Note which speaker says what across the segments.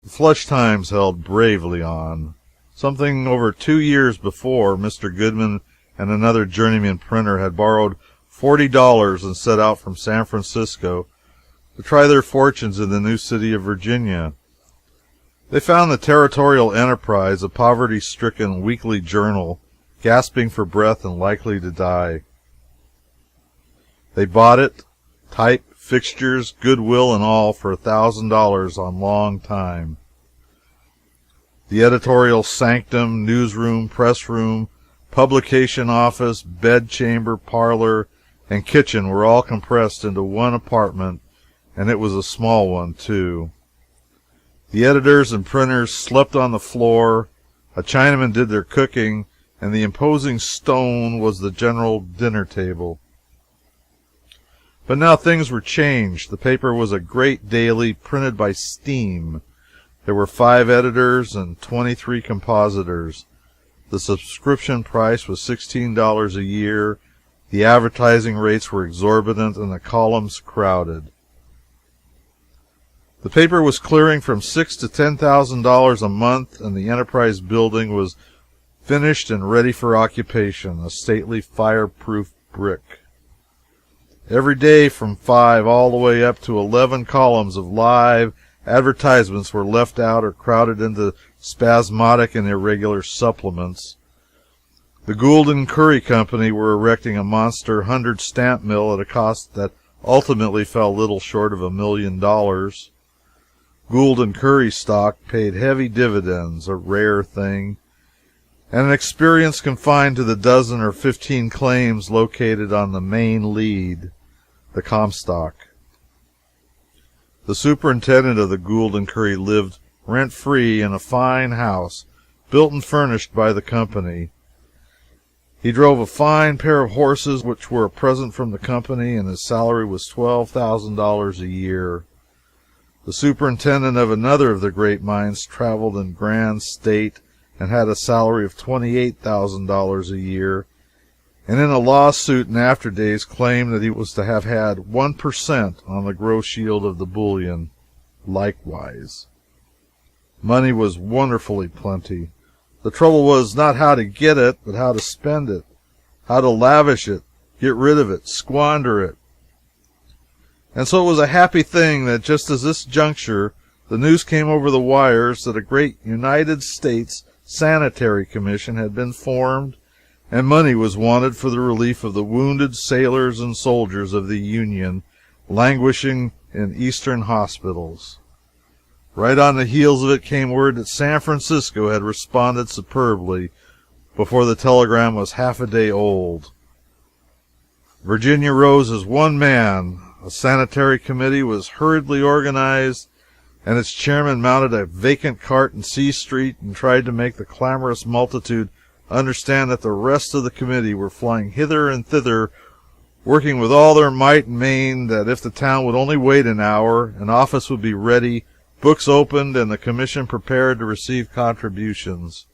Speaker 1: The flush times held bravely on. Something over 2 years before, Mr. Goodman and another journeyman printer had borrowed $40 and set out from San Francisco to try their fortunes in the new city of Virginia. They found the Territorial Enterprise, a poverty-stricken weekly journal, gasping for breath and likely to die. They bought it, type, fixtures, goodwill, and all, for $1,000 on long time. The editorial sanctum, newsroom, press room, publication office, bedchamber, parlor, and kitchen were all compressed into one apartment, and it was a small one, too. The editors and printers slept on the floor, a Chinaman did their cooking, and the imposing stone was the general dinner table. But now things were changed. The paper was a great daily, printed by steam. There were 5 editors and 23 compositors. The subscription price was $16 a year. The advertising rates were exorbitant, and the columns crowded. The paper was clearing from $6,000 to $10,000 a month, and the Enterprise building was finished and ready for occupation, a stately fireproof brick. Every day from 5 all the way up to 11 columns of live advertisements were left out or crowded into spasmodic and irregular supplements. The Gould and Curry Company were erecting a monster 100 stamp mill at a cost that ultimately fell little short of $1 million. Gould and Curry stock paid heavy dividends, a rare thing, and an experience confined to the dozen or 15 claims located on the main lead, the Comstock. The superintendent of the Gould and Curry lived rent-free in a fine house, built and furnished by the company. He drove a fine pair of horses which were a present from the company, and his salary was $12,000 a year. The superintendent of another of the great mines traveled in grand state and had a salary of $28,000 a year, and in a lawsuit in after days claimed that he was to have had 1% on the gross yield of the bullion likewise. Money was wonderfully plenty. The trouble was not how to get it, but how to spend it, how to lavish it, get rid of it, squander it. And so it was a happy thing that just at this juncture the news came over the wires that a great United States Sanitary Commission had been formed, and money was wanted for the relief of the wounded sailors and soldiers of the Union languishing in Eastern hospitals. Right on the heels of it came word that San Francisco had responded superbly before the telegram was half a day old. Virginia rose as one man. A sanitary committee was hurriedly organized, and its chairman mounted a vacant cart in C Street and tried to make the clamorous multitude understand that the rest of the committee were flying hither and thither, working with all their might and main, that if the town would only wait an hour, an office would be ready, books opened, and the commission prepared to receive contributions.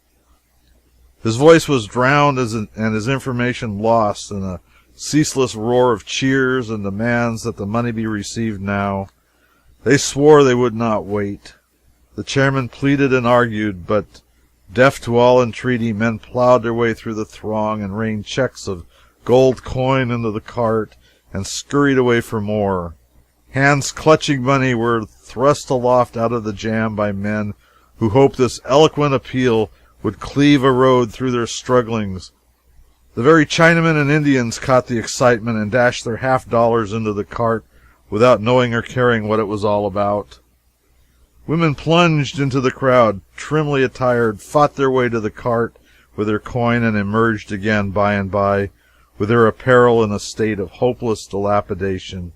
Speaker 1: His voice was drowned and his information lost in a ceaseless roar of cheers and demands that the money be received now. They swore they would not wait. The chairman pleaded and argued, but, deaf to all entreaty, men plowed their way through the throng and rained checks of gold coin into the cart and scurried away for more. Hands clutching money were thrust aloft out of the jam by men who hoped this eloquent appeal would cleave a road through their strugglings. The very Chinamen and Indians caught the excitement and dashed their $50 into the cart without knowing or caring what it was all about. Women plunged into the crowd, trimly attired, fought their way to the cart with their coin, and emerged again by and by with their apparel in a state of hopeless dilapidation.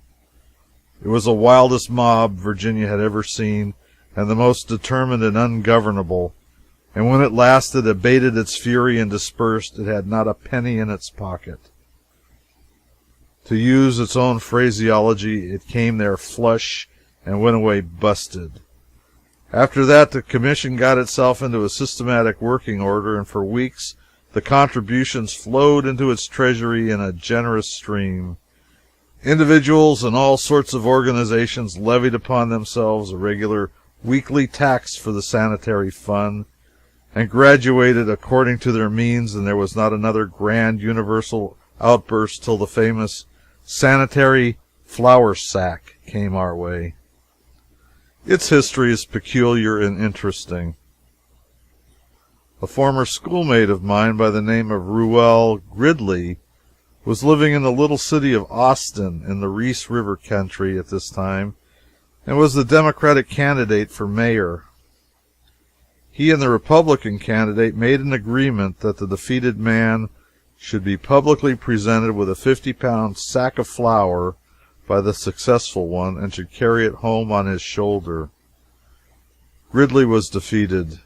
Speaker 1: It was the wildest mob Virginia had ever seen, and the most determined and ungovernable. And when at last it abated its fury and dispersed, it had not a penny in its pocket. To use its own phraseology, it came there flush and went away busted. After that, the commission got itself into a systematic working order, and for weeks the contributions flowed into its treasury in a generous stream. Individuals and all sorts of organizations levied upon themselves a regular weekly tax for the Sanitary Fund, and graduated according to their means, and there was not another grand universal outburst till the famous Sanitary flour sack came our way. Its history is peculiar and interesting. A former schoolmate of mine by the name of Ruel Gridley was living in the little city of Austin in the Reese River country at this time, and was the Democratic candidate for mayor. He and the Republican candidate made an agreement that the defeated man should be publicly presented with a 50-pound sack of flour by the successful one, and should carry it home on his shoulder. Gridley was defeated.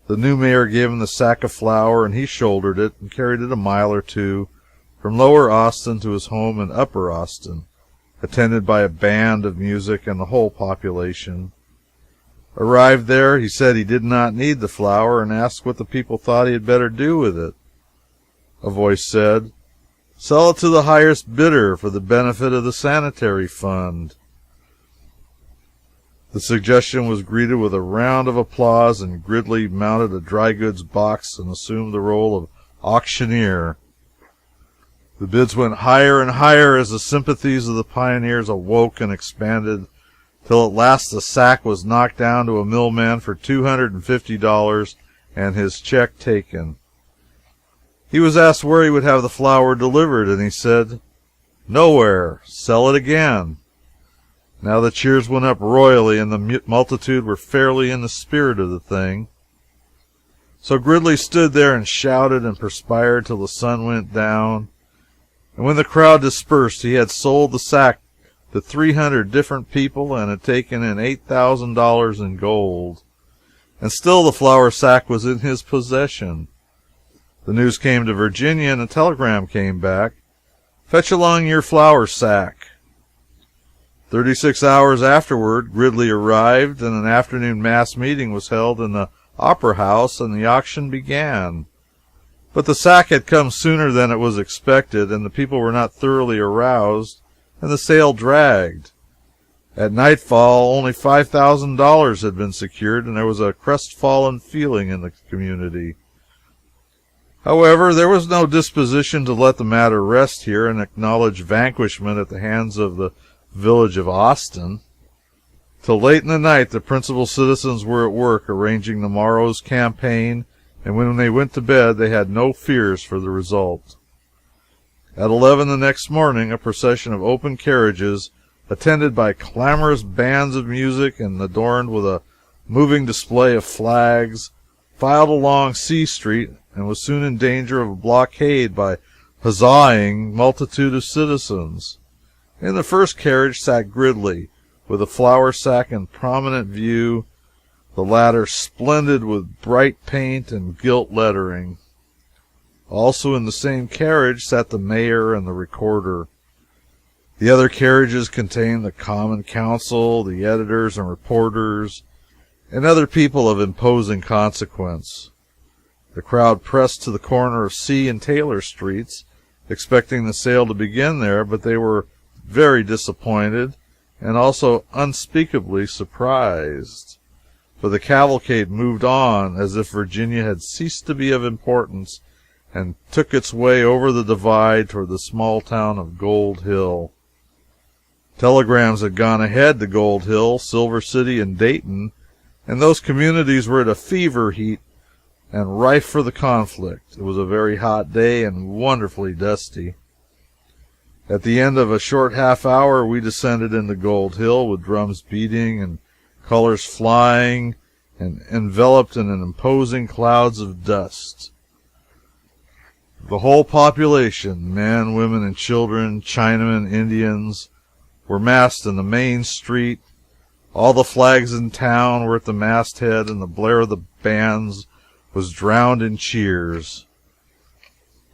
Speaker 1: The new mayor gave him the sack of flour, and he shouldered it and carried it a mile or two from Lower Austin to his home in Upper Austin, attended by a band of music and the whole population. Arrived there, he said he did not need the flour, and asked what the people thought he had better do with it. A voice said, "Sell it to the highest bidder for the benefit of the Sanitary Fund." The suggestion was greeted with a round of applause, and Gridley mounted a dry goods box and assumed the role of auctioneer. The bids went higher and higher as the sympathies of the pioneers awoke and expanded, till at last the sack was knocked down to a millman for $250 and his check taken. He was asked where he would have the flour delivered, and he said, "Nowhere. Sell it again." Now the cheers went up royally, and the multitude were fairly in the spirit of the thing. So Gridley stood there and shouted and perspired till the sun went down, and when the crowd dispersed, he had sold the sack to 300 different people and had taken in $8,000 in gold, and still the flour sack was in his possession. The news came to Virginia, and a telegram came back, "Fetch along your flour sack." 36 hours afterward, Gridley arrived, and an afternoon mass meeting was held in the Opera House, and the auction began. But the sack had come sooner than it was expected, and the people were not thoroughly aroused, and the sale dragged. At nightfall, only $5,000 had been secured, and there was a crestfallen feeling in the community. However, there was no disposition to let the matter rest here and acknowledge vanquishment at the hands of the village of Austin. Till late in the night, the principal citizens were at work arranging the morrow's campaign, and when they went to bed, they had no fears for the result. At 11 the next morning, a procession of open carriages, attended by clamorous bands of music and adorned with a moving display of flags, filed along C Street, and was soon in danger of a blockade by huzzaing multitude of citizens. In the first carriage sat Gridley, with a flour sack in prominent view, the latter splendid with bright paint and gilt lettering. Also in the same carriage sat the mayor and the recorder. The other carriages contained the common council, the editors and reporters, and other people of imposing consequence. The crowd pressed to the corner of C and Taylor Streets, expecting the sale to begin there, but they were very disappointed and also unspeakably surprised, for the cavalcade moved on as if Virginia had ceased to be of importance and took its way over the divide toward the small town of Gold Hill. Telegrams had gone ahead to Gold Hill, Silver City, and Dayton, and those communities were at a fever heat and rife for the conflict. It was a very hot day and wonderfully dusty. At the end of a short half hour, we descended into Gold Hill with drums beating and colors flying and enveloped in an imposing clouds of dust. The whole population, men, women, and children, Chinamen, Indians, were massed in the main street. All the flags in town were at the masthead, and the blare of the bands was drowned in cheers.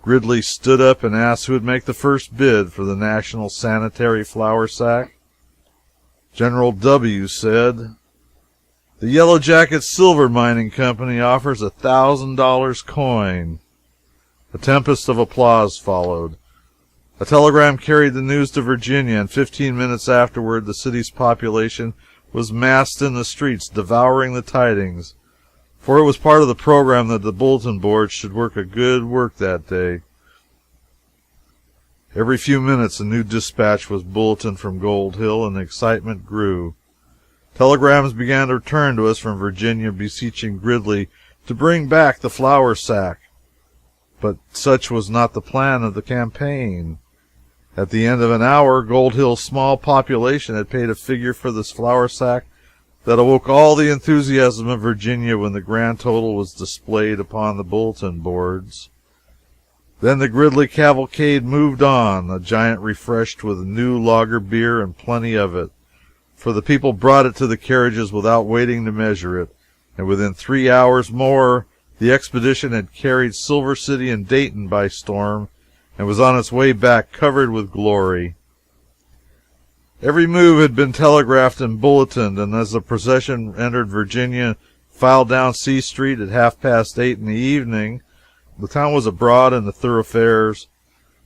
Speaker 1: Gridley stood up and asked who would make the first bid for the National Sanitary flour sack. General W. said, "The Yellow Jacket Silver Mining Company offers $1,000 coin." A tempest of applause followed. A telegram carried the news to Virginia, and 15 minutes afterward the city's population was massed in the streets, devouring the tidings, for it was part of the program that the bulletin board should work a good work that day. Every few minutes a new dispatch was bulletined from Gold Hill, and the excitement grew. Telegrams began to return to us from Virginia beseeching Gridley to bring back the flour sack. But such was not the plan of the campaign. At the end of an hour, Gold Hill's small population had paid a figure for this flour sack that awoke all the enthusiasm of Virginia when the grand total was displayed upon the bulletin boards. Then the Gridley cavalcade moved on, a giant refreshed with new lager beer and plenty of it, for the people brought it to the carriages without waiting to measure it, and within 3 hours more the expedition had carried Silver City and Dayton by storm and was on its way back covered with glory. Every move had been telegraphed and bulletined, and as the procession entered Virginia and filed down C Street at 8:30 in the evening, the town was abroad in the thoroughfares.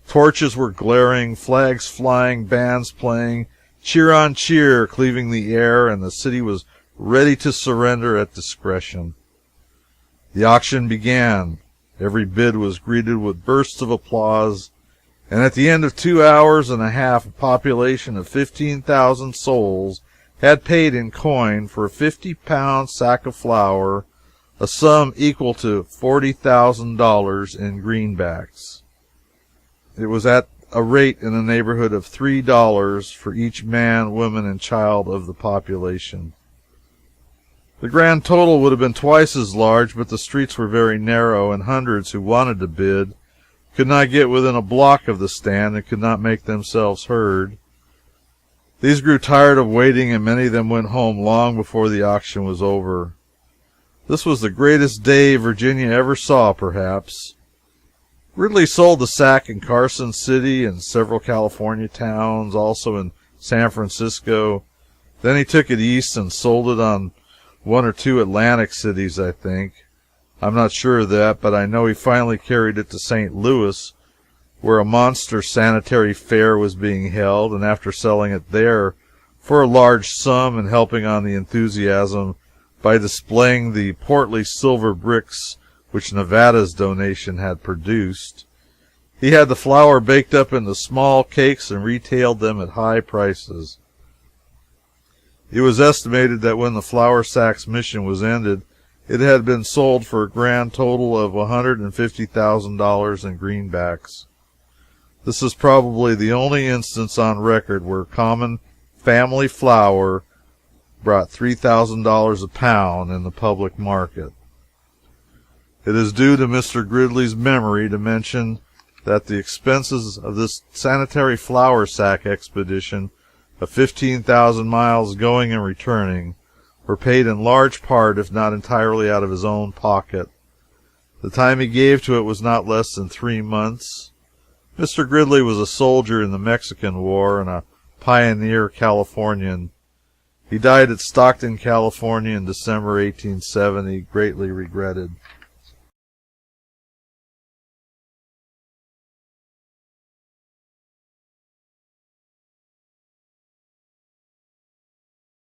Speaker 1: Torches were glaring, flags flying, bands playing, cheer on cheer cleaving the air, and the city was ready to surrender at discretion. The auction began. Every bid was greeted with bursts of applause, and at the end of 2 hours and a half, a population of 15,000 souls had paid in coin for a 50-pound sack of flour, a sum equal to $40,000 in greenbacks. It was at a rate in the neighborhood of $3 for each man, woman, and child of the population. The grand total would have been twice as large, but the streets were very narrow, and hundreds who wanted to bid could not get within a block of the stand and could not make themselves heard. These grew tired of waiting, and many of them went home long before the auction was over. This was the greatest day Virginia ever saw, perhaps. Ridley sold the sack in Carson City and several California towns, also in San Francisco. Then he took it east and sold it on 1 or 2 Atlantic cities, I think. I'm not sure of that, but I know he finally carried it to St. Louis, where a monster sanitary fair was being held, and after selling it there for a large sum and helping on the enthusiasm by displaying the portly silver bricks which Nevada's donation had produced, he had the flour baked up into small cakes and retailed them at high prices. It was estimated that when the flour sack's mission was ended, it had been sold for a grand total of $150,000 in greenbacks. This is probably the only instance on record where common family flour brought $3,000 a pound in the public market. It is due to Mr. Gridley's memory to mention that the expenses of this sanitary flour sack expedition of 15,000 miles going and returning were paid in large part, if not entirely, out of his own pocket. The time he gave to it was not less than 3 months. Mr. Gridley was a soldier in the Mexican War and a pioneer Californian. He died at Stockton, California in December 1870, greatly regretted.